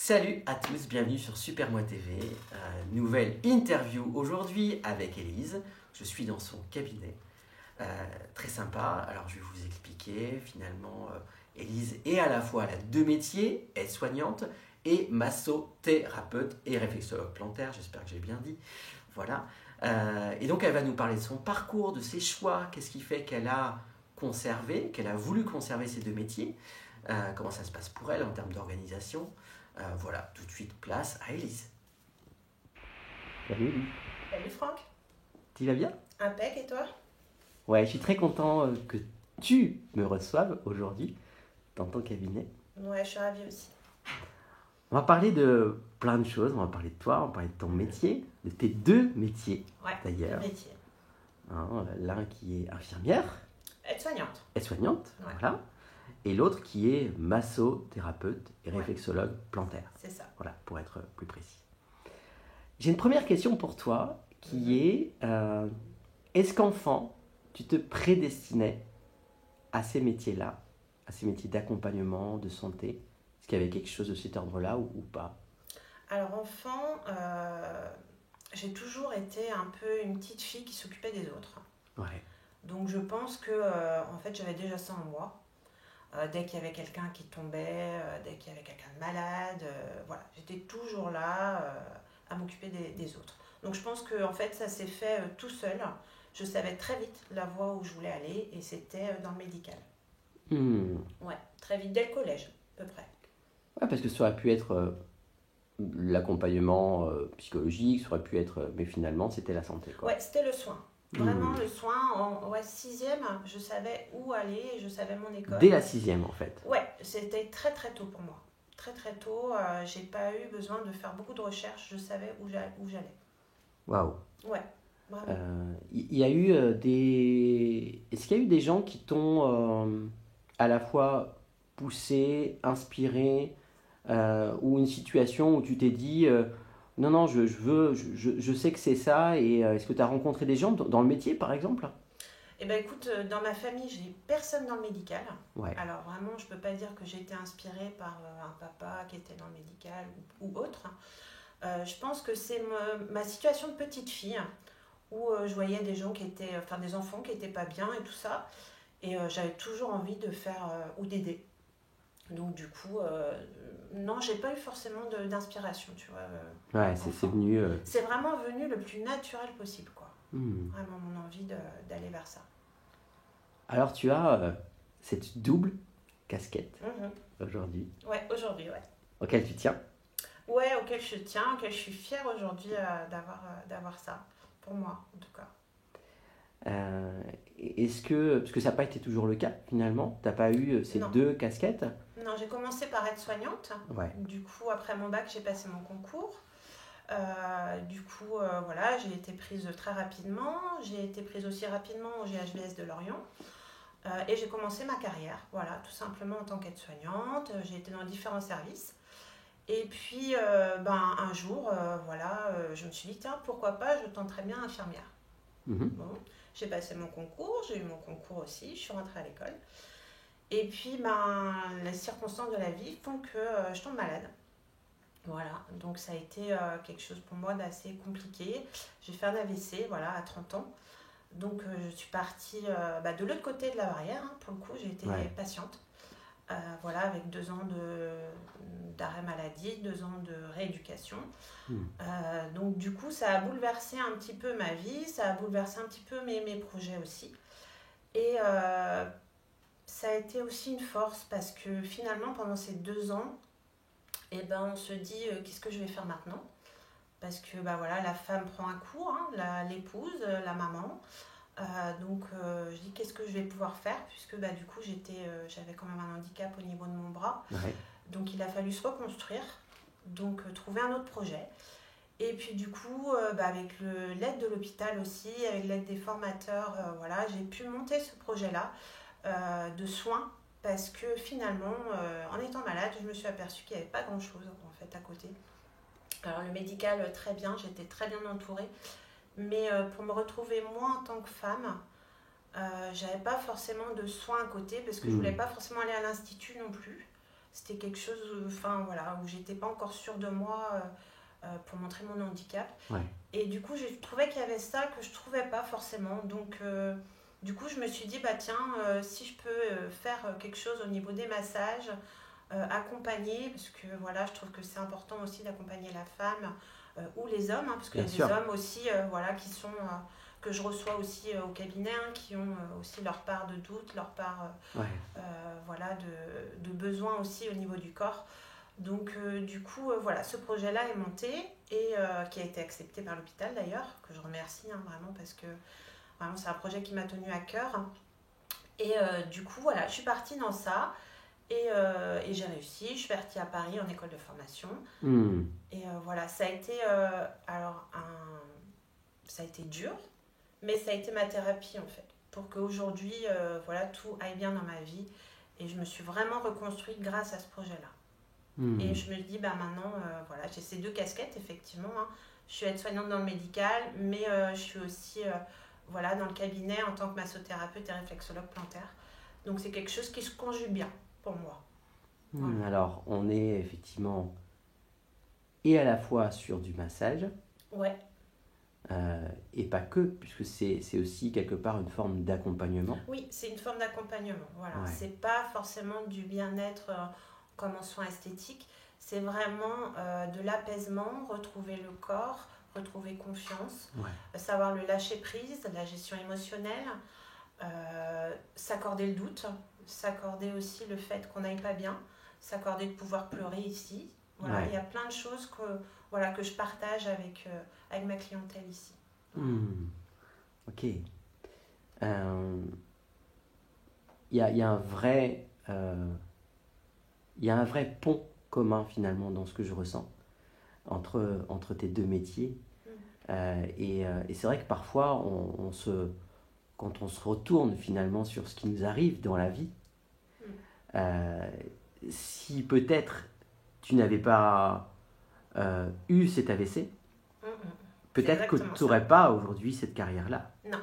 Salut à tous, bienvenue sur Super Moi TV. Nouvelle interview aujourd'hui avec Élise. Je suis dans son cabinet. Très sympa. Alors je vais vous expliquer. Finalement, Élise est à la fois, elle a deux métiers, aide-soignante et massothérapeute et réflexologue plantaire. J'espère que j'ai bien dit. Voilà. Et donc elle va nous parler de son parcours, de ses choix, qu'est-ce qui fait qu'elle a conservé, qu'elle a voulu conserver ces deux métiers, comment ça se passe pour elle en termes d'organisation. Voilà, tout de suite, place à Élise. Salut Élise. Salut Franck. Tu vas bien? Impec, et toi? Ouais, je suis très content que tu me reçoives aujourd'hui dans ton cabinet. Ouais, je suis ravie aussi. On va parler de plein de choses, on va parler de toi, on va parler de ton métier, de tes deux métiers d'ailleurs. Deux métiers. L'un qui est infirmière, Aide-soignante. aide-soignante, Ouais. voilà, et l'autre qui est massothérapeute et réflexologue plantaire. C'est ça. Voilà, pour être plus précis. J'ai une première question pour toi qui est est-ce qu'enfant, tu te prédestinais à ces métiers-là, à ces métiers d'accompagnement, de santé? Est-ce qu'il y avait quelque chose de cet ordre-là ou pas? Alors enfant, j'ai toujours été un peu une petite fille qui s'occupait des autres. Ouais. Donc je pense que en fait j'avais déjà ça en moi. Dès qu'il y avait quelqu'un qui tombait, dès qu'il y avait quelqu'un de malade, voilà, j'étais toujours là à m'occuper des autres. Donc je pense que en fait ça s'est fait tout seul. Je savais très vite la voie où je voulais aller et c'était dans le médical. Ouais, très vite, dès le collège, à peu près. Ouais, parce que ça aurait pu être l'accompagnement psychologique, ça aurait pu être... mais finalement, c'était la santé, quoi. Ouais, c'était le soin. Vraiment le soin. En sixième, je savais où aller et je savais mon école. Dès la sixième, en fait. Ouais, c'était très très tôt pour moi. Très très tôt, j'ai pas eu besoin de faire beaucoup de recherches, je savais où j'allais. Waouh. Ouais, vraiment. Il y a eu des... Est-ce qu'il y a eu des gens qui t'ont à la fois poussé, inspiré, ou une situation où tu t'es dit non, non, je sais que c'est ça, et est-ce que tu as rencontré des gens dans le métier, par exemple? Eh ben écoute, dans ma famille, j'ai personne dans le médical. Ouais. Alors vraiment, je peux pas dire que j'ai été inspirée par un papa qui était dans le médical ou autre. Je pense que c'est ma situation de petite fille où je voyais des gens qui étaient, enfin des enfants qui étaient pas bien et tout ça, et j'avais toujours envie de faire ou d'aider. Donc du coup, non, j'ai pas eu forcément d'inspiration, tu vois. Ouais, c'est venu... C'est vraiment venu le plus naturel possible, quoi. Hmm. Vraiment mon envie d'aller vers ça. Alors tu as cette double casquette aujourd'hui, Ouais, aujourd'hui, ouais. auquel tu tiens. Ouais, auquel je tiens, auquel je suis fière aujourd'hui d'avoir ça, pour moi en tout cas. Est-ce que, parce que ça n'a pas été toujours le cas finalement, tu n'as pas eu ces Non. deux casquettes? Non, j'ai commencé par être soignante. Ouais. Du coup, après mon bac, j'ai passé mon concours. Du coup, voilà, j'ai été prise très rapidement. J'ai été prise aussi rapidement au GHVS de Lorient. Et j'ai commencé ma carrière, voilà, tout simplement en tant qu'aide-soignante. J'ai été dans différents services. Et puis, un jour, voilà, je me suis dit, tiens, pourquoi pas, je tenterais bien infirmière. Bon, j'ai passé mon concours, j'ai eu mon concours aussi, je suis rentrée à l'école. Et puis, les circonstances de la vie font que je tombe malade. Voilà, donc ça a été quelque chose pour moi d'assez compliqué. J'ai fait un AVC, voilà, à 30 ans. Donc, je suis partie de l'autre côté de la barrière, hein, pour le coup, j'ai été patiente. Voilà, avec 2 ans d'arrêt maladie, 2 ans de rééducation. Donc du coup, ça a bouleversé un petit peu ma vie, ça a bouleversé un petit peu mes projets aussi. Et ça a été aussi une force parce que finalement, pendant ces 2 ans, on se dit qu'est-ce que je vais faire maintenant? Parce que voilà, la femme prend un coup, hein, l'épouse, la maman. Donc je dis qu'est-ce que je vais pouvoir faire puisque du coup j'avais quand même un handicap au niveau de mon bras. Ouais. Donc il a fallu se reconstruire, donc trouver un autre projet. Et puis du coup avec l'aide de l'hôpital aussi, avec l'aide des formateurs, voilà, j'ai pu monter ce projet-là de soins parce que finalement en étant malade je me suis aperçue qu'il n'y avait pas grand-chose en fait à côté. Alors le médical très bien, j'étais très bien entourée. Mais pour me retrouver moi en tant que femme, j'avais pas forcément de soins à côté parce que je voulais pas forcément aller à l'institut non plus. C'était quelque chose où j'étais pas encore sûre de moi pour montrer mon handicap. Ouais. Et du coup, j'ai trouvé qu'il y avait ça que je trouvais pas forcément. Donc, du coup, je me suis dit, si je peux faire quelque chose au niveau des massages, accompagner, parce que voilà, je trouve que c'est important aussi d'accompagner la femme ou les hommes, parce qu'il y a des hommes aussi qui sont, que je reçois aussi au cabinet, qui ont aussi leur part de doute, leur part de besoin aussi au niveau du corps. Donc du coup, ce projet-là est monté et qui a été accepté par l'hôpital d'ailleurs, que je remercie vraiment parce que vraiment c'est un projet qui m'a tenu à cœur. Et du coup, voilà, je suis partie dans ça et j'ai réussi. Je suis partie à Paris en école de formation. Et ça a été ça a été dur, mais ça a été ma thérapie en fait, pour qu'aujourd'hui, tout aille bien dans ma vie. Et je me suis vraiment reconstruite grâce à ce projet-là. Et je me dis, maintenant, j'ai ces 2 casquettes, effectivement. Je suis aide-soignante dans le médical, mais je suis aussi dans le cabinet en tant que massothérapeute et réflexologue plantaire. Donc, c'est quelque chose qui se conjugue bien pour moi. Voilà. Alors, on est effectivement et à la fois sur du massage. Ouais. Et pas que, puisque c'est aussi quelque part une forme d'accompagnement. Oui, c'est une forme d'accompagnement. Voilà. Ouais. C'est pas forcément du bien-être comme en soins esthétiques. C'est vraiment de l'apaisement, retrouver le corps, retrouver confiance, savoir le lâcher prise, la gestion émotionnelle, s'accorder le doute, s'accorder aussi le fait qu'on n'aille pas bien, s'accorder de pouvoir pleurer ici. Voilà, il y a plein de choses que je partage avec ma clientèle ici. Ok. Il y a un vrai pont commun finalement dans ce que je ressens entre tes 2 métiers. Et c'est vrai que parfois, quand on se retourne finalement sur ce qui nous arrive dans la vie, si peut-être tu n'avais pas eu cet AVC, peut-être que tu n'aurais pas aujourd'hui cette carrière-là. Non.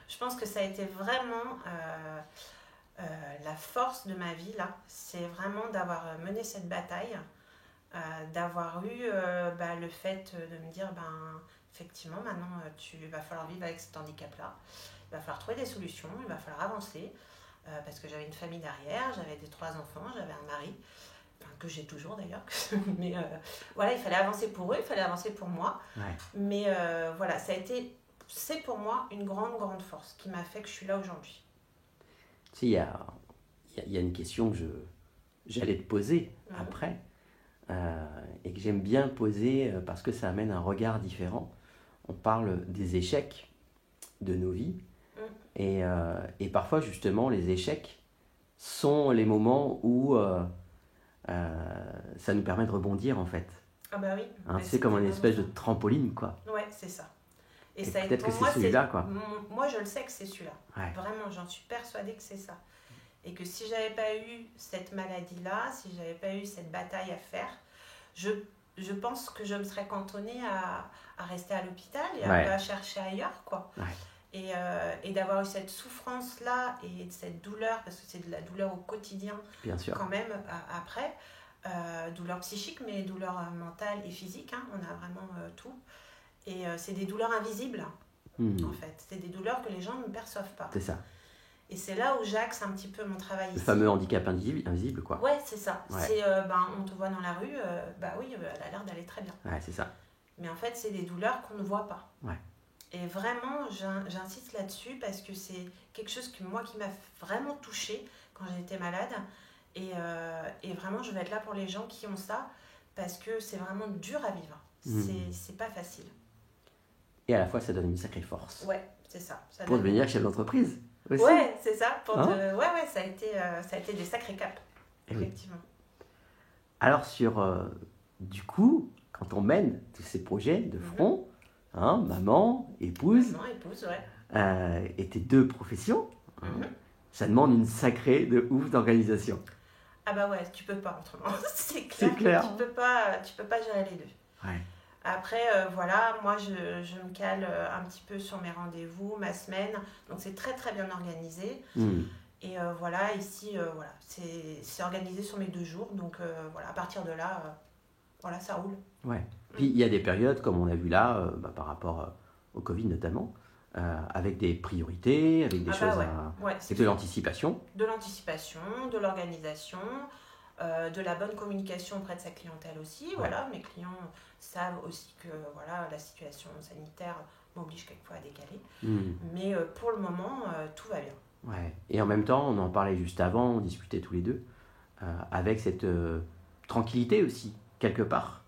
Je pense que ça a été vraiment la force de ma vie, là. C'est vraiment d'avoir mené cette bataille, d'avoir eu le fait de me dire, effectivement, maintenant, tu vas falloir vivre avec cet handicap-là. Il va falloir trouver des solutions, il va falloir avancer, parce que j'avais une famille derrière, j'avais 3 enfants, j'avais un mari, que j'ai toujours d'ailleurs, mais il fallait avancer pour eux, il fallait avancer pour moi. Mais c'est pour moi une grande force qui m'a fait que je suis là aujourd'hui. Tu sais, il y a une question que j'allais te poser après, et que j'aime bien poser parce que ça amène un regard différent. On parle des échecs de nos vies, et parfois justement les échecs sont les moments où ça nous permet de rebondir en fait. Ah bah oui. C'est comme une espèce de trampoline, quoi. Ouais, c'est ça. Et ça peut-être que c'est celui-là, quoi. Moi, je le sais que c'est celui-là. Vraiment, j'en suis persuadée que c'est ça. Et que si j'avais pas eu cette maladie-là, si j'avais pas eu cette bataille à faire, je pense que je me serais cantonnée à rester à l'hôpital et à pas chercher ailleurs, quoi. Et d'avoir eu cette souffrance-là et cette douleur, parce que c'est de la douleur au quotidien, bien sûr, quand même, après, douleur psychique, mais douleur mentale et physique, on a vraiment tout. Et c'est des douleurs invisibles, en fait. C'est des douleurs que les gens ne perçoivent pas. C'est ça. Et c'est là où j'axe un petit peu mon travail ici. Le fameux handicap invisible, quoi. Ouais, c'est ça. C'est, on te voit dans la rue, oui, elle a l'air d'aller très bien. Ouais, c'est ça. Mais en fait, c'est des douleurs qu'on ne voit pas. Ouais. Et vraiment, j'insiste là-dessus parce que c'est quelque chose qui m'a vraiment touchée quand j'étais malade. Et vraiment, je vais être là pour les gens qui ont ça parce que c'est vraiment dur à vivre. C'est pas facile. Et à la fois, ça donne une sacrée force. Ouais, c'est ça. Pour devenir chef d'entreprise aussi. Ouais, c'est ça. Ça a été des sacrés caps, effectivement. Alors, du coup, quand on mène tous ces projets de front, maman, épouse, et tes 2 professions, ça demande une sacrée de ouf d'organisation. Ah bah ouais, tu peux pas autrement. C'est clair. Tu peux pas gérer les 2. Ouais. Après, moi je me cale un petit peu sur mes rendez-vous, ma semaine. Donc c'est très très bien organisé. Et voilà, ici, voilà, c'est organisé sur mes 2 jours. Donc voilà, à partir de là, voilà, ça roule. Ouais. Puis il y a des périodes, comme on a vu là, par rapport au Covid notamment, avec des priorités, avec des choses ouais. à... Ouais, et de l'anticipation. De l'anticipation, de l'organisation, de la bonne communication auprès de sa clientèle aussi. Ouais. Voilà, mes clients savent aussi que voilà, la situation sanitaire m'oblige quelquefois à décaler. Mais pour le moment, tout va bien. Ouais. Et en même temps, on en parlait juste avant, on discutait tous les deux, avec cette tranquillité aussi, quelque part.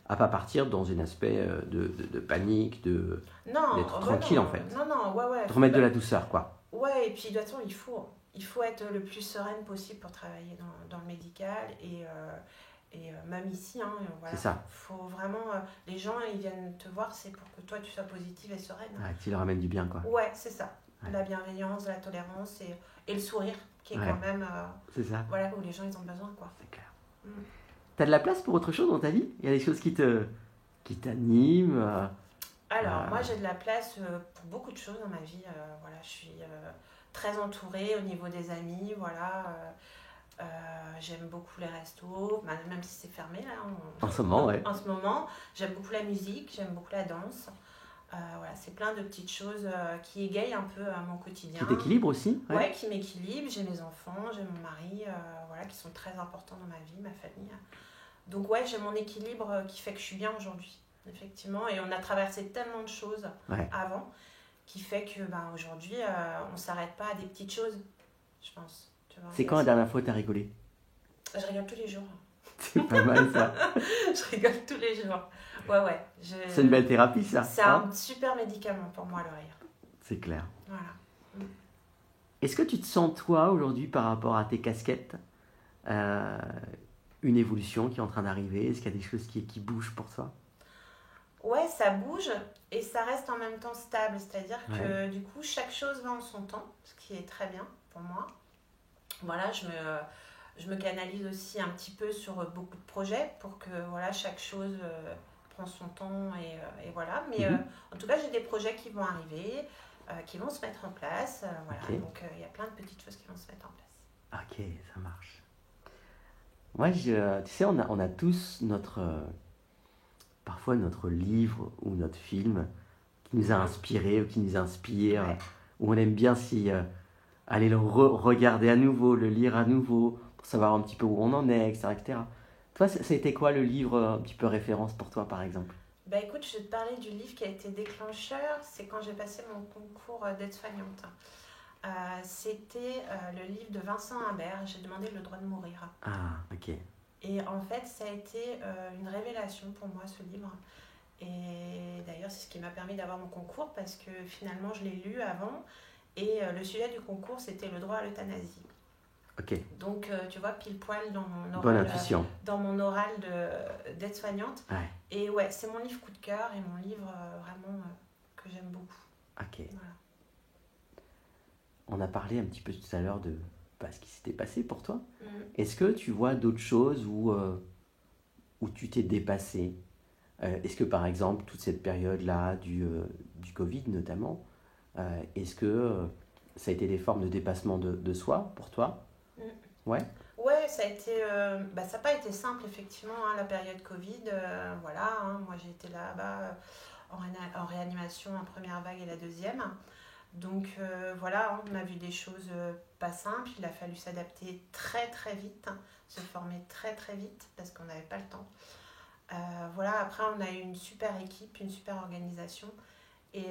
À pas partir dans un aspect de panique, d'être tranquille en fait. Non, ouais. De remettre de la douceur, quoi. Ouais, et puis de toute façon, il faut être le plus sereine possible pour travailler dans le médical. Et même ici, hein, voilà, C'est ça. faut vraiment, les gens, ils viennent te voir, c'est pour que toi, tu sois positive et sereine. Ouais, que tu leur amènes du bien, quoi. Ouais, c'est ça. Ouais. La bienveillance, la tolérance et le sourire, qui est Ouais. quand même, C'est ça. voilà, où les gens, ils ont besoin, quoi. C'est clair. T'as de la place pour autre chose dans ta vie? Il y a des choses qui t'animent Alors, moi, j'ai de la place pour beaucoup de choses dans ma vie. Voilà, je suis très entourée au niveau des amis. Voilà, j'aime beaucoup les restos, même si c'est fermé là. En ce moment, ouais. En ce moment, j'aime beaucoup la musique, j'aime beaucoup la danse. Voilà, c'est plein de petites choses qui égayent un peu mon quotidien. Qui t'équilibrent aussi? Ouais, qui m'équilibrent. J'ai mes enfants, j'ai mon mari, voilà, qui sont très importants dans ma vie, ma famille. Donc ouais, j'ai mon équilibre qui fait que je suis bien aujourd'hui, effectivement. Et on a traversé tellement de choses avant, qui fait que aujourd'hui, on ne s'arrête pas à des petites choses, je pense. C'est quand la dernière fois que tu as rigolé? Je rigole tous les jours. C'est pas mal ça. Je rigole tous les jours. Ouais. C'est une belle thérapie ça. C'est un super médicament pour moi, le rire. C'est clair. Voilà. Est-ce que tu te sens toi aujourd'hui par rapport à tes casquettes une évolution qui est en train d'arriver? Est-ce qu'il y a des choses qui bougent pour toi? Ouais, ça bouge et ça reste en même temps stable. C'est-à-dire que du coup, chaque chose va en son temps, ce qui est très bien pour moi. Voilà, je me canalise aussi un petit peu sur beaucoup de projets pour que voilà, chaque chose prend son temps et voilà. Mais en tout cas, j'ai des projets qui vont arriver, qui vont se mettre en place. Voilà. Donc, il y a plein de petites choses qui vont se mettre en place. Ok, ça marche. Moi, tu sais, on a tous parfois notre livre ou notre film qui nous a inspiré ou qui nous inspire, où on aime bien aller le regarder à nouveau, le lire à nouveau, pour savoir un petit peu où on en est, etc. Toi, ça a été quoi le livre un petit peu référence pour toi, par exemple? Écoute, je vais te parler du livre qui a été déclencheur. C'est quand j'ai passé mon concours d'aide-soignante. C'était le livre de Vincent Imbert, J'ai demandé le droit de mourir. Ah, ok. Et en fait, ça a été une révélation pour moi, ce livre. Et d'ailleurs, c'est ce qui m'a permis d'avoir mon concours, parce que finalement, je l'ai lu avant. Et le sujet du concours, c'était le droit à l'euthanasie. Ok. Donc, tu vois, pile poil dans mon oral, bonne intuition. Dans mon oral d'aide-soignante. Ouais. Et ouais, c'est mon livre coup de cœur et mon livre vraiment que j'aime beaucoup. Ok. Voilà. On a parlé un petit peu tout à l'heure de ce qui s'était passé pour toi. Est-ce que tu vois d'autres choses où tu t'es dépassé? Est-ce que par exemple, toute cette période-là du Covid notamment, est-ce que ça a été des formes de dépassement de soi pour toi? Ouais, ça a été, ça n'a pas été simple effectivement, hein, la période Covid. Voilà, hein, moi j'ai été là-bas en réanimation en première vague et la deuxième. Donc voilà, on a vu des choses pas simples. Il a fallu s'adapter très très vite, se former très très vite parce qu'on n'avait pas le temps. Voilà, après on a eu une super équipe, une super organisation et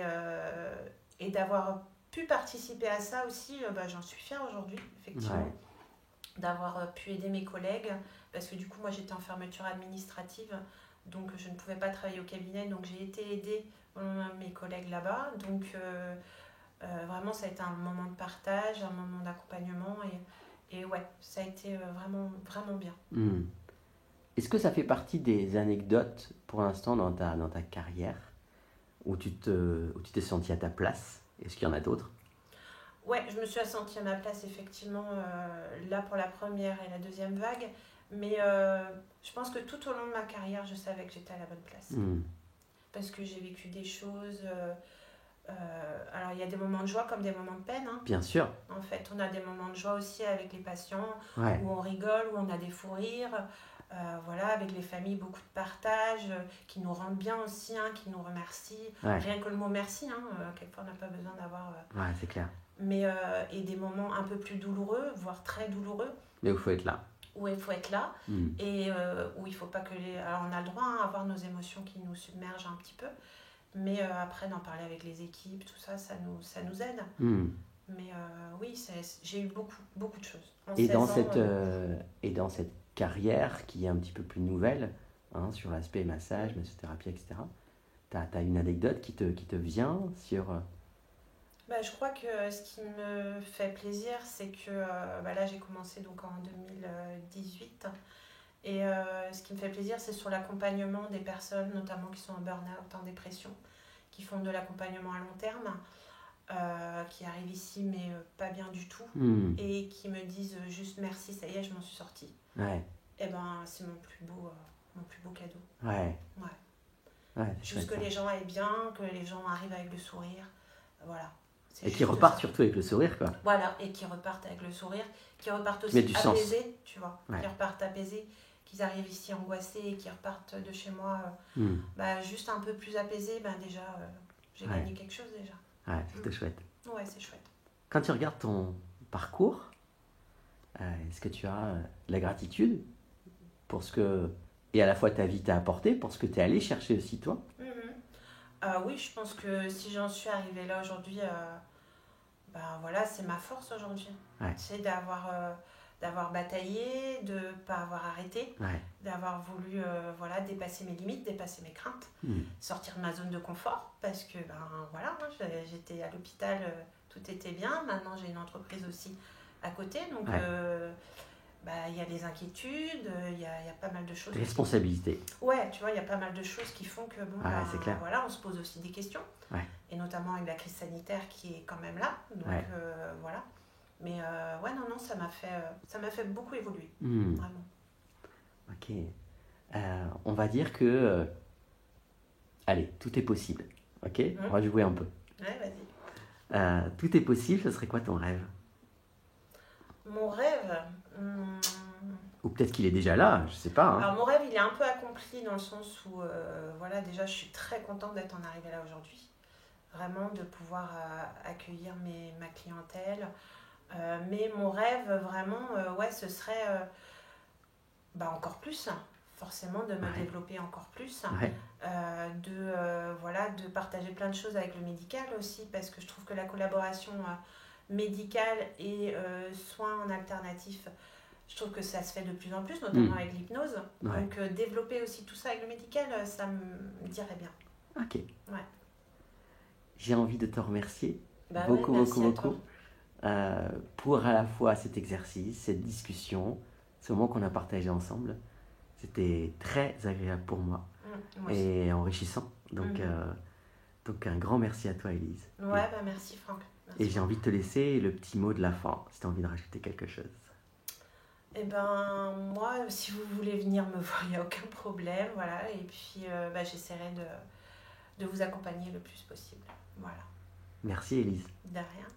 d'avoir pu participer à ça aussi, j'en suis fière aujourd'hui, effectivement. Ouais. D'avoir pu aider mes collègues, parce que du coup moi j'étais en fermeture administrative, donc je ne pouvais pas travailler au cabinet, donc j'ai été aidée mes collègues là-bas. Donc vraiment ça a été un moment de partage, un moment d'accompagnement et ouais, ça a été vraiment, vraiment bien. Est-ce que ça fait partie des anecdotes pour l'instant dans ta carrière où tu t'es senti à ta place? Est-ce qu'il y en a d'autres? Ouais, je me suis sentie à ma place effectivement là pour la première et la deuxième vague, mais je pense que tout au long de ma carrière, je savais que j'étais à la bonne place. Parce que j'ai vécu des choses Alors, il y a des moments de joie comme des moments de peine. Hein. Bien sûr. En fait, on a des moments de joie aussi avec les patients, Ouais. où on rigole, où on a des fous rires. Voilà, avec les familles, beaucoup de partage, qui nous rendent bien aussi, hein, qui nous remercient. Ouais. Rien que le mot merci, hein, quelquefois on n'a pas besoin d'avoir... Ouais, c'est clair. Mais, et des moments un peu plus douloureux, voire très douloureux, Mais il faut être là. où il faut être là, et où il faut pas que les... Alors on a le droit hein, à avoir nos émotions qui nous submergent un petit peu, mais après d'en parler avec les équipes, tout ça, ça nous aide. Mais oui, j'ai eu beaucoup de choses. En Et 16 dans, ans, et dans cette carrière qui est un petit peu plus nouvelle, hein, sur l'aspect massage, massothérapie, etc., tu as une anecdote qui te vient sur... Bah, je crois que ce qui me fait plaisir, c'est que là j'ai commencé donc en 2018. Et ce qui me fait plaisir, c'est sur l'accompagnement des personnes, notamment qui sont en burn-out, en dépression, qui font de l'accompagnement à long terme, qui arrivent ici mais pas bien du tout, et qui me disent juste merci, ça y est, je m'en suis sortie. Ouais. Et ben c'est mon plus beau cadeau. Ouais. Juste que les gens aillent bien, que les gens arrivent avec le sourire, voilà. Et qui repartent surtout avec le sourire, quoi. Voilà, et qui repartent avec le sourire, qui repartent aussi apaisés, tu vois, qui repartent apaisés, qu'ils arrivent ici angoissés et qui repartent de chez moi juste un peu plus apaisés, déjà j'ai gagné quelque chose déjà. Ouais, c'est chouette. Ouais, c'est chouette. Quand tu regardes ton parcours, est-ce que tu as de la gratitude pour ce que, et à la fois ta vie t'a apporté, pour ce que tu es allé chercher aussi toi? Oui, je pense que si j'en suis arrivée là aujourd'hui, voilà, c'est ma force aujourd'hui. C'est d'avoir bataillé, de ne pas avoir arrêté, d'avoir voulu dépasser mes limites, dépasser mes craintes, sortir de ma zone de confort, parce que j'étais à l'hôpital, tout était bien, maintenant j'ai une entreprise aussi à côté, donc il y a des inquiétudes, il y a pas mal de choses. Des responsabilités. Ouais, tu vois, il y a pas mal de choses qui font que c'est clair. Voilà, on se pose aussi des questions, et notamment avec la crise sanitaire qui est quand même là, donc voilà. Mais non, ça m'a fait beaucoup évoluer, vraiment. Ok. On va dire que, allez, tout est possible. Ok. On va jouer un peu. Ouais, vas-y. Tout est possible. Ce serait quoi ton rêve? Mon rêve. Ou peut-être qu'il est déjà là, je sais pas. Hein. Alors mon rêve, il est un peu accompli dans le sens où, déjà, je suis très contente d'être en arrivée là aujourd'hui. Vraiment, de pouvoir accueillir ma clientèle. Mais mon rêve, vraiment, ce serait encore plus, forcément, de me développer encore plus, de partager plein de choses avec le médical aussi, parce que je trouve que la collaboration médicale et soins en alternatif, je trouve que ça se fait de plus en plus, notamment avec l'hypnose. Donc développer aussi tout ça avec le médical, ça me dirait bien. Ok. J'ai envie de te remercier beaucoup, merci beaucoup. Pour à la fois cet exercice, cette discussion, ce moment qu'on a partagé ensemble. C'était très agréable pour moi, et enrichissant. Donc, donc un grand merci à toi, Élise. Merci Franck. Merci. Et j'ai envie de te laisser le petit mot de la fin, si tu as envie de rajouter quelque chose. Moi, si vous voulez venir me voir, il n'y a aucun problème. Voilà. Et puis, j'essaierai de vous accompagner le plus possible. Voilà. Merci, Élise. De rien.